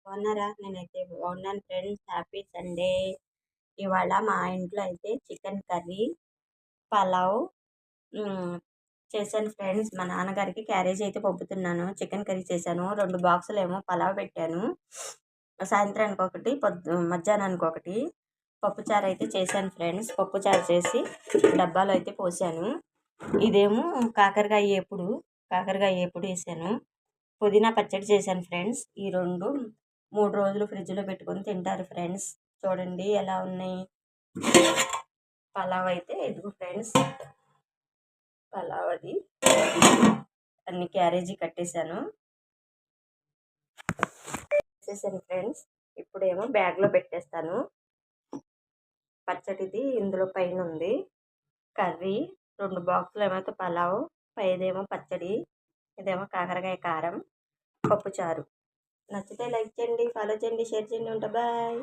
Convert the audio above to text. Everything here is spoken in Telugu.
బాగున్నారా? నేనైతే బాగున్నాను ఫ్రెండ్స్. Happy Sunday. ఇవాళ మా ఇంట్లో అయితే చికెన్ కర్రీ, పలావ్ హ్మ్. చేశాను ఫ్రెండ్స్. మా నాన్నగారికి క్యారేజ్ అయితే పంపుతున్నాను. చికెన్ కర్రీ చేశాను. 2 బాక్సులేమో పలావ్ పెట్టాను. సాయంత్రానికి ఒకటి, మధ్యాహ్నానికి ఒకటి. పప్పుచారు అయితే చేశాను ఫ్రెండ్స్. పప్పుచారు చేసి డబ్బాలో అయితే పోసాను. ఇదేమో కాకరకాయ ఏపుడు వేసాను. పుదీనా పచ్చడి చేశాను ఫ్రెండ్స్. ఈ 2 3 రోజులు ఫ్రిడ్జ్‌లో పెట్టుకొని తింటారు ఫ్రెండ్స్. చూడండి ఎలా ఉన్నాయి. పలావ్ అయితే ఇదిగో ఫ్రెండ్స్. పలావ్ అది అన్ని క్యారేజీ కట్టేశాను. ఫ్రెండ్స్. ఇప్పుడేమో బ్యాగ్‌లో పెట్టేస్తాను. పచ్చడిది ఇందులో పైన ఉంది. కర్రీ 2 బాక్సులేమో పలావ్, పైదేమో పచ్చడి, ఇదేమో కాకరకాయ కారం, పప్పుచారు. నచ్చితే లైక్ చేయండి, ఫాలో చేయండి, షేర్ చేయండి. బాయ్.